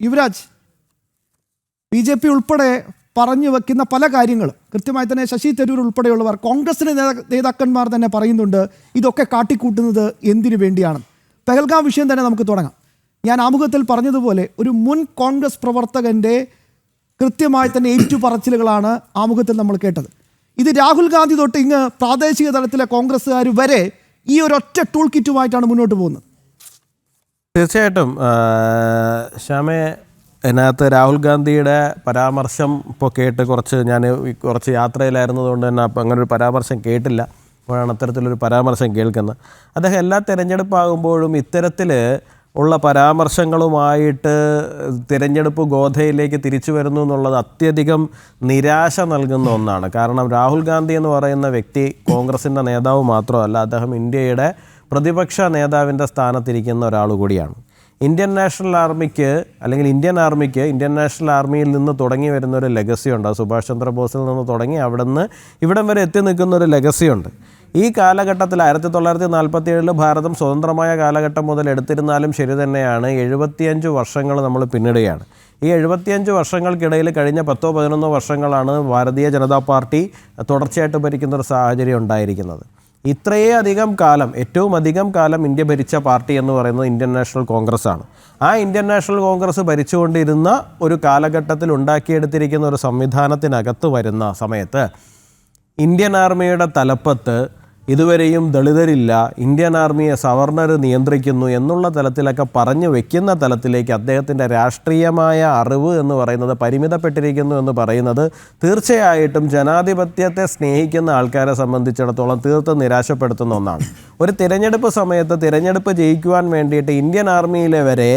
Yuvraj, BJP ഉൾപ്പെടെ പറഞ്ഞു വെക്കുന്ന പല കാര്യങ്ങളും കൃത്യമായി തന്നെ ശശി തരൂർ ഉൾപ്പെടെയുള്ളവർ, കോൺഗ്രസിലെ നേതാക്കന്മാർ തന്നെ പറയുന്നുണ്ട് ഇതൊക്കെ കാട്ടിക്കൂട്ടുന്നത് എന്തിനു വേണ്ടിയാണ്. പെഹൽഗാം വിഷയം തന്നെ നമുക്ക് തുടങ്ങാം. ഞാൻ ആമുഖത്തിൽ പറഞ്ഞതുപോലെ ഒരു മുൻ കോൺഗ്രസ് പ്രവർത്തകൻ്റെ കൃത്യമായി തന്നെ ഏറ്റുപറച്ചിലുകളാണ് ആമുഖത്തിൽ നമ്മൾ കേട്ടത്. ഇത് രാഹുൽ ഗാന്ധി തൊട്ട് ഇങ്ങ് പ്രാദേശിക തലത്തിലെ കോൺഗ്രസ്സുകാർ വരെ ഈ ഒരൊറ്റ ടൂൾ കിറ്റുമായിട്ടാണ് മുന്നോട്ട് പോകുന്നത്. തീർച്ചയായിട്ടും ശ്യാമേ, അതിനകത്ത് രാഹുൽ ഗാന്ധിയുടെ പരാമർശം ഇപ്പോൾ കേട്ട് കുറച്ച് യാത്രയിലായിരുന്നതുകൊണ്ട് തന്നെ അപ്പം അങ്ങനെ ഒരു പരാമർശം കേട്ടില്ല. അപ്പോഴാണ് അത്തരത്തിലൊരു പരാമർശം കേൾക്കുന്നത്. അദ്ദേഹം എല്ലാ തിരഞ്ഞെടുപ്പാകുമ്പോഴും ഇത്തരത്തിൽ ഉള്ള പരാമർശങ്ങളുമായിട്ട് തിരഞ്ഞെടുപ്പ് ഗോധയിലേക്ക് തിരിച്ചു വരുന്നു എന്നുള്ളത് അത്യധികം നിരാശ നൽകുന്ന ഒന്നാണ്. കാരണം രാഹുൽ ഗാന്ധി എന്ന് പറയുന്ന വ്യക്തി കോൺഗ്രസിൻ്റെ നേതാവ് മാത്രമല്ല, അദ്ദേഹം ഇന്ത്യയുടെ പ്രതിപക്ഷ നേതാവിൻ്റെ സ്ഥാനത്തിരിക്കുന്ന ഒരാൾ കൂടിയാണ്. ഇന്ത്യൻ നാഷണൽ ആർമിയിൽ നിന്ന് തുടങ്ങി വരുന്ന ഒരു ലെഗസിയുണ്ട്. സുഭാഷ് ചന്ദ്രബോസിൽ നിന്ന് തുടങ്ങി അവിടുന്ന് ഇവിടം വരെ എത്തി നിൽക്കുന്ന ഒരു ലെഗസിയുണ്ട്. ഈ കാലഘട്ടത്തിൽ 1947 ഭാരതം സ്വതന്ത്രമായ കാലഘട്ടം മുതൽ എടുത്തിരുന്നാലും ശരി തന്നെയാണ് 75 വർഷങ്ങൾ നമ്മൾ പിന്നിടുകയാണ്. ഈ 75 വർഷങ്ങൾക്കിടയിൽ കഴിഞ്ഞ 10-11 വർഷങ്ങളാണ് ഭാരതീയ ജനതാ പാർട്ടി തുടർച്ചയായിട്ട് ഭരിക്കുന്നൊരു സാഹചര്യം ഉണ്ടായിരിക്കുന്നത്. ഏറ്റവും അധികം കാലം ഇന്ത്യ ഭരിച്ച പാർട്ടി എന്ന് പറയുന്നത് ഇന്ത്യൻ നാഷണൽ കോൺഗ്രസ് ആണ്. ആ ഇന്ത്യൻ നാഷണൽ കോൺഗ്രസ് ഭരിച്ചുകൊണ്ടിരുന്ന ഒരു കാലഘട്ടത്തിൽ ഉണ്ടാക്കിയെടുത്തിരിക്കുന്ന ഒരു സംവിധാനത്തിനകത്ത് വരുന്ന സമയത്ത് ഇന്ത്യൻ ആർമിയുടെ തലപ്പത്ത് ഇതുവരെയും ദളിതരില്ല, ഇന്ത്യൻ ആർമിയെ സവർണർ നിയന്ത്രിക്കുന്നു എന്നുള്ള തലത്തിലൊക്കെ പറഞ്ഞു വെക്കുന്ന തലത്തിലേക്ക് അദ്ദേഹത്തിൻ്റെ രാഷ്ട്രീയമായ അറിവ് എന്ന് പറയുന്നത് പരിമിതപ്പെട്ടിരിക്കുന്നു എന്ന് പറയുന്നത് തീർച്ചയായിട്ടും ജനാധിപത്യത്തെ സ്നേഹിക്കുന്ന ആൾക്കാരെ സംബന്ധിച്ചിടത്തോളം തീർത്തും നിരാശപ്പെടുത്തുന്ന ഒന്നാണ്. ഒരു തിരഞ്ഞെടുപ്പ് സമയത്ത് തിരഞ്ഞെടുപ്പ് ജയിക്കുവാൻ വേണ്ടിയിട്ട് ഇന്ത്യൻ ആർമിയിലെ വരെ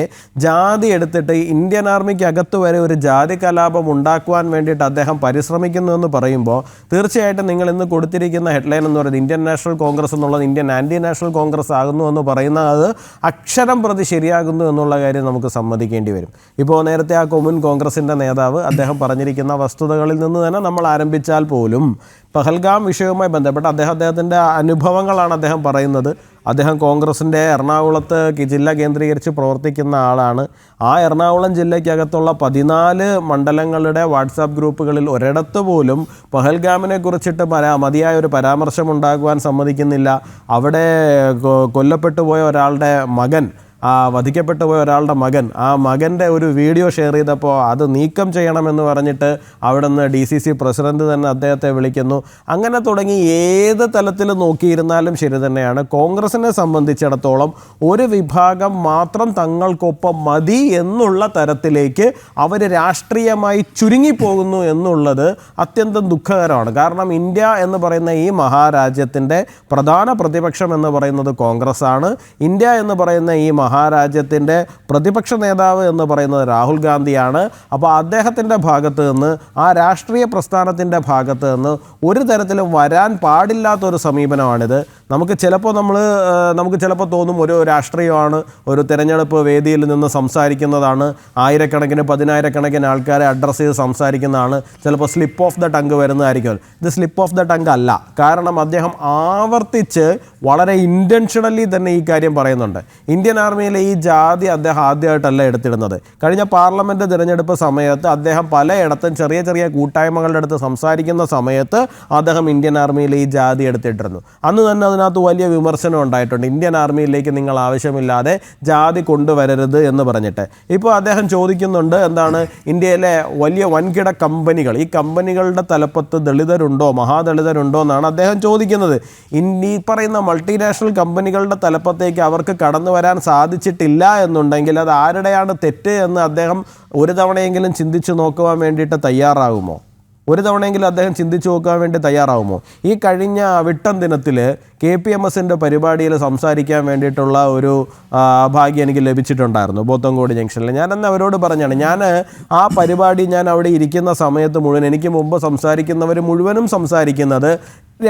ജാതി എടുത്തിട്ട് ഇന്ത്യൻ ആർമിക്ക് അകത്ത് വരെ ഒരു ജാതി കലാപം ഉണ്ടാക്കുവാൻ വേണ്ടിയിട്ട് അദ്ദേഹം പരിശ്രമിക്കുന്നു എന്ന് പറയുമ്പോൾ തീർച്ചയായിട്ടും നിങ്ങൾ ഇന്ന് കൊടുത്തിരിക്കുന്ന ഹെഡ്ലൈൻ എന്ന് പറയുന്നത് ഇന്ത്യൻ നാഷണൽ കോൺഗ്രസ് എന്നുള്ളത് ഇന്ത്യൻ ആൻറ്റി നാഷണൽ കോൺഗ്രസ് ആകുന്നു എന്ന് പറയുന്നത് അത് അക്ഷരം പ്രതി ശരിയാകുന്നു എന്നുള്ള കാര്യം നമുക്ക് സമ്മതിക്കേണ്ടി വരും. ഇപ്പോൾ നേരത്തെ ആ മുൻ കോൺഗ്രസിൻ്റെ നേതാവ് അദ്ദേഹം പറഞ്ഞിരിക്കുന്ന വസ്തുതകളിൽ നിന്ന് തന്നെ നമ്മൾ ആരംഭിച്ചാൽ പോലും പഹൽഗാം വിഷയവുമായി ബന്ധപ്പെട്ട് അദ്ദേഹത്തിൻ്റെ അനുഭവങ്ങളാണ് അദ്ദേഹം പറയുന്നത്. അദ്ദേഹം കോൺഗ്രസിൻ്റെ എറണാകുളത്ത് ജില്ല കേന്ദ്രീകരിച്ച് പ്രവർത്തിക്കുന്ന ആളാണ്. ആ എറണാകുളം ജില്ലയ്ക്കകത്തുള്ള 14 മണ്ഡലങ്ങളുടെ വാട്സാപ്പ് ഗ്രൂപ്പുകളിൽ ഒരിടത്ത് പോലും പഹൽഗാമിനെ കുറിച്ചിട്ട് മതിയായ ഒരു പരാമർശം ഉണ്ടാകുവാൻ സമ്മതിക്കുന്നില്ല. അവിടെ കൊല്ലപ്പെട്ടു പോയ ഒരാളുടെ മകൻ, വധിക്കപ്പെട്ടു പോയ ഒരാളുടെ മകൻ, ആ മകൻ്റെ ഒരു വീഡിയോ ഷെയർ ചെയ്തപ്പോൾ അത് നീക്കം ചെയ്യണമെന്ന് പറഞ്ഞിട്ട് അവിടെ നിന്ന് DCC പ്രസിഡന്റ് തന്നെ അദ്ദേഹത്തെ വിളിക്കുന്നു. അങ്ങനെ തുടങ്ങി ഏത് തലത്തിൽ നോക്കിയിരുന്നാലും ശരി തന്നെയാണ് കോൺഗ്രസിനെ സംബന്ധിച്ചിടത്തോളം ഒരു വിഭാഗം മാത്രം തങ്ങൾക്കൊപ്പം മതി എന്നുള്ള തരത്തിലേക്ക് അവർ രാഷ്ട്രീയമായി ചുരുങ്ങിപ്പോകുന്നു എന്നുള്ളത് അത്യന്തം ദുഃഖകരമാണ്. കാരണം ഇന്ത്യ എന്ന് പറയുന്ന ഈ മഹാരാജ്യത്തിൻ്റെ പ്രധാന പ്രതിപക്ഷം എന്ന് പറയുന്നത് കോൺഗ്രസ് ആണ്. ഇന്ത്യ എന്ന് പറയുന്ന ഈ മഹാരാജ്യത്തിൻ്റെ പ്രതിപക്ഷ നേതാവ് എന്ന് പറയുന്നത് രാഹുൽ ഗാന്ധിയാണ്. അപ്പോൾ അദ്ദേഹത്തിൻ്റെ ഭാഗത്ത് നിന്ന്, ആ രാഷ്ട്രീയ പ്രസ്ഥാനത്തിൻ്റെ ഭാഗത്ത് നിന്ന് ഒരു തരത്തിലും വരാൻ പാടില്ലാത്തൊരു സമീപനമാണിത്. നമുക്ക് ചിലപ്പോൾ തോന്നും ഒരു രാഷ്ട്രീയമാണ്, ഒരു തിരഞ്ഞെടുപ്പ് വേദിയിൽ നിന്ന് സംസാരിക്കുന്നതാണ്, ആയിരക്കണക്കിന് 10,000-കണക്കിന് ആൾക്കാരെ അഡ്രസ്സ് ചെയ്ത് സംസാരിക്കുന്നതാണ്, ചിലപ്പോൾ സ്ലിപ്പ് ഓഫ് ദ ടങ്ക് വരുന്നതായിരിക്കും. ഇത് സ്ലിപ്പ് ഓഫ് ദ ടങ്ക് അല്ല. കാരണം അദ്ദേഹം ആവർത്തിച്ച് വളരെ ഇൻറ്റൻഷണലി തന്നെ ഈ കാര്യം പറയുന്നുണ്ട്. ഇന്ത്യൻ ആർമിയിലെ ഈ ജാതി അദ്ദേഹം ആദ്യമായിട്ടല്ല എടുത്തിടുന്നത്. കഴിഞ്ഞ പാർലമെൻറ്റ് തിരഞ്ഞെടുപ്പ് സമയത്ത് അദ്ദേഹം പലയിടത്തും ചെറിയ ചെറിയ കൂട്ടായ്മകളുടെ അടുത്ത് സംസാരിക്കുന്ന സമയത്ത് അദ്ദേഹം ഇന്ത്യൻ ആർമിയിലെ ഈ ജാതി എടുത്തിട്ടിരുന്നു. അന്ന് തന്നെ അതിനകത്ത് വലിയ വിമർശനം ഉണ്ടായിട്ടുണ്ട്. ഇന്ത്യൻ ആർമിയിലേക്ക് നിങ്ങൾ ആവശ്യമില്ലാതെ ജാതി കൊണ്ടുവരരുത് എന്ന് പറഞ്ഞിട്ട്. ഇപ്പോൾ അദ്ദേഹം ചോദിക്കുന്നുണ്ട്, എന്താണ് ഇന്ത്യയിലെ വലിയ വൻകിട കമ്പനികൾ, ഈ കമ്പനികളുടെ തലപ്പത്ത് ദളിതരുണ്ടോ, മഹാദളിതരുണ്ടോ എന്നാണ് അദ്ദേഹം ചോദിക്കുന്നത്. ഈ പറയുന്ന മൾട്ടിനാഷണൽ കമ്പനികളുടെ തലപ്പത്തേക്ക് അവർക്ക് കടന്നു വരാൻ സാധിച്ചിട്ടില്ല എന്നുണ്ടെങ്കിൽ അത് ആരുടെയാണ് തെറ്റ് എന്ന് അദ്ദേഹം ഒരു തവണയെങ്കിലും ചിന്തിച്ച് നോക്കുവാൻ വേണ്ടിയിട്ട് തയ്യാറാകുമോ? ഈ കഴിഞ്ഞ വിട്ടം ദിനത്തിൽ KPMSൻ്റെ പരിപാടിയിൽ സംസാരിക്കാൻ വേണ്ടിയിട്ടുള്ള ഒരു ഭാഗ്യം എനിക്ക് ലഭിച്ചിട്ടുണ്ടായിരുന്നു പോത്തൻകോട് ജംഗ്ഷനിൽ. ഞാനന്ന് അവരോട് പറഞ്ഞാണ്, ആ പരിപാടി അവിടെ ഇരിക്കുന്ന സമയത്ത് മുഴുവൻ എനിക്ക് മുമ്പ് സംസാരിക്കുന്നവർ മുഴുവനും സംസാരിക്കുന്നത്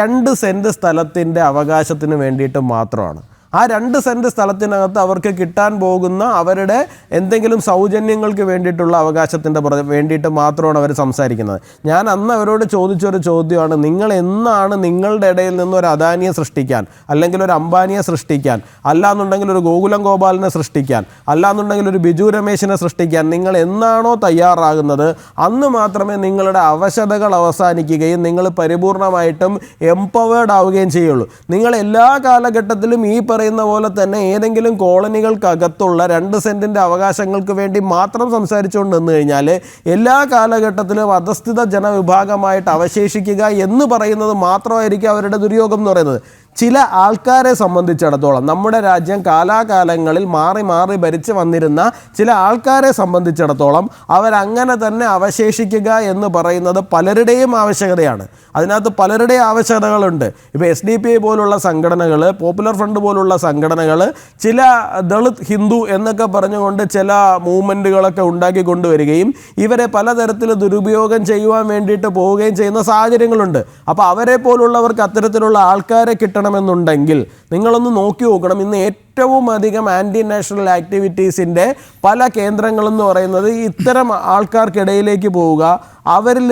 2 സെൻറ്റ് സ്ഥലത്തിൻ്റെ അവകാശത്തിന് വേണ്ടിയിട്ട് മാത്രമാണ്. ആ 2 സെൻറ്റ് സ്ഥലത്തിനകത്ത് അവർക്ക് കിട്ടാൻ പോകുന്ന അവരുടെ എന്തെങ്കിലും സൗജന്യങ്ങൾക്ക് വേണ്ടിയിട്ടുള്ള അവകാശത്തിൻ്റെ വേണ്ടിയിട്ട് മാത്രമാണ് അവർ സംസാരിക്കുന്നത്. ഞാൻ അന്ന് അവരോട് ചോദിച്ചൊരു ചോദ്യമാണ്, നിങ്ങൾ എന്നാണ് നിങ്ങളുടെ ഇടയിൽ നിന്ന് ഒരു അദാനിയെ സൃഷ്ടിക്കാൻ, അല്ലെങ്കിൽ ഒരു അംബാനിയെ സൃഷ്ടിക്കാൻ, അല്ലാന്നുണ്ടെങ്കിൽ ഒരു ഗോകുലം ഗോപാലിനെ സൃഷ്ടിക്കാൻ, അല്ലാന്നുണ്ടെങ്കിൽ ഒരു ബിജു രമേശിനെ സൃഷ്ടിക്കാൻ നിങ്ങൾ എന്നാണോ തയ്യാറാകുന്നത്, അന്ന് മാത്രമേ നിങ്ങളുടെ അവശതകൾ അവസാനിക്കുകയും നിങ്ങൾ പരിപൂർണമായിട്ടും എംപവേർഡ് ആവുകയും ചെയ്യുള്ളൂ. നിങ്ങൾ എല്ലാ കാലഘട്ടത്തിലും ഈ പറയുന്ന പോലെ തന്നെ ഏതെങ്കിലും കോളനികൾക്കകത്തുള്ള 2 സെൻറ്റിൻ്റെ അവകാശങ്ങൾക്ക് വേണ്ടി മാത്രം സംസാരിച്ചുകൊണ്ട് നിന്ന് കഴിഞ്ഞാൽ എല്ലാ കാലഘട്ടത്തിലും അധസ്ഥിത ജനവിഭാഗമായിട്ട് അവശേഷിക്കുക എന്ന് പറയുന്നത് മാത്രമായിരിക്കും അവരുടെ ദുര്യോഗം എന്ന് പറയുന്നത്. ചില ആൾക്കാരെ സംബന്ധിച്ചിടത്തോളം നമ്മുടെ രാജ്യം കാലാകാലങ്ങളിൽ മാറി മാറി ഭരിച്ചു വന്നിരുന്ന ചില ആൾക്കാരെ സംബന്ധിച്ചിടത്തോളം അവരങ്ങനെ തന്നെ അവശേഷിക്കുക എന്ന് പറയുന്നത് പലരുടെയും ആവശ്യകതയാണ്. അതിനകത്ത് പലരുടെയും ആവശ്യകതകളുണ്ട്. ഇപ്പോൾ SDPI പോലുള്ള സംഘടനകൾ, പോപ്പുലർ ഫ്രണ്ട് പോലുള്ള സംഘടനകൾ ചില ദളിത് ഹിന്ദു എന്നൊക്കെ പറഞ്ഞുകൊണ്ട് ചില മൂവ്മെൻറ്റുകളൊക്കെ ഉണ്ടാക്കി കൊണ്ടുവരികയും ഇവരെ പലതരത്തിൽ ദുരുപയോഗം ചെയ്യുവാൻ വേണ്ടിയിട്ട് പോവുകയും ചെയ്യുന്ന സാഹചര്യങ്ങളുണ്ട്. അപ്പോൾ അവരെ പോലുള്ളവർക്ക് അത്തരത്തിലുള്ള ആൾക്കാരെ കിട്ടണമെന്നുണ്ടെങ്കിൽ നിങ്ങളൊന്ന് നോക്കി നോക്കണം. ഇന്ന് ഏറ്റവും അധികം ആൻറ്റി നാഷണൽ ആക്ടിവിറ്റീസിൻ്റെ പല കേന്ദ്രങ്ങളെന്ന് പറയുന്നത് ഇത്തരം ആൾക്കാർക്കിടയിലേക്ക് പോവുക, അവരിൽ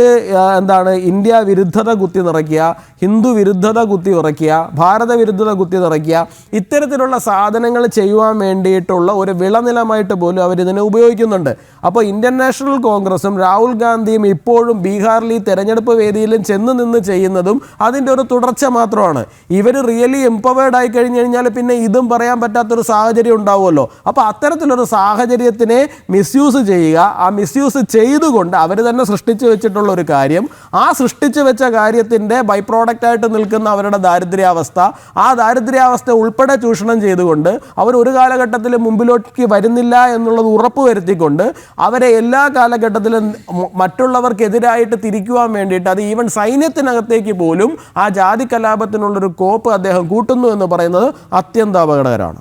ഇന്ത്യ വിരുദ്ധത കുത്തി നിറയ്ക്കുക, ഹിന്ദു വിരുദ്ധത കുത്തി നിറയ്ക്കുക, ഭാരത വിരുദ്ധത കുത്തി നിറയ്ക്കുക, ഇത്തരത്തിലുള്ള സാധനങ്ങൾ ചെയ്യുവാൻ വേണ്ടിയിട്ടുള്ള ഒരു വിളനിലമായിട്ട് പോലും അവരിതിനെ ഉപയോഗിക്കുന്നുണ്ട്. അപ്പോൾ ഇന്ത്യൻ നാഷണൽ കോൺഗ്രസും രാഹുൽ ഗാന്ധിയും ഇപ്പോഴും ബീഹാറിൽ ഈ തെരഞ്ഞെടുപ്പ് വേദിയിലും ചെന്ന് നിന്ന് ചെയ്യുന്നതും അതിൻ്റെ ഒരു തുടർച്ച മാത്രമാണ്. ഇവർ റിയലി എംപവേർഡ് ആയി കഴിഞ്ഞു കഴിഞ്ഞാൽ പിന്നെ ഇതും പറയാൻ പറ്റാത്തൊരു സാഹചര്യം ഉണ്ടാവുമല്ലോ. അപ്പോൾ അത്തരത്തിലൊരു സാഹചര്യത്തിനെ മിസ്യൂസ് ചെയ്യുക, ആ മിസ്യൂസ് ചെയ്തുകൊണ്ട് അവർ തന്നെ സൃഷ്ടിച്ചു വെച്ചിട്ടുള്ള ഒരു കാര്യം, ആ സൃഷ്ടിച്ചു വെച്ച കാര്യത്തിൻ്റെ ബൈ പ്രോഡക്റ്റായിട്ട് നിൽക്കുന്ന അവരുടെ ദാരിദ്ര്യാവസ്ഥ, ആ ദാരിദ്ര്യാവസ്ഥ ഉൾപ്പെടെ ചൂഷണം ചെയ്തുകൊണ്ട് അവർ ഒരു കാലഘട്ടത്തിൽ മുമ്പിലേക്ക് വരുന്നില്ല എന്നുള്ളത് ഉറപ്പുവരുത്തിക്കൊണ്ട് അവരെ എല്ലാ കാലഘട്ടത്തിലും മറ്റുള്ളവർക്കെതിരായിട്ട് തിരിക്കുവാൻ വേണ്ടിയിട്ട്, അത് ഈവൻ സൈന്യത്തിനകത്തേക്ക് പോലും ആ ജാതി കലാപത്തിനുള്ളൊരു കോപ്പ് അദ്ദേഹം കൂട്ടുന്നു എന്ന് പറയുന്നത് അത്യന്തം അപകടകരമാണ്.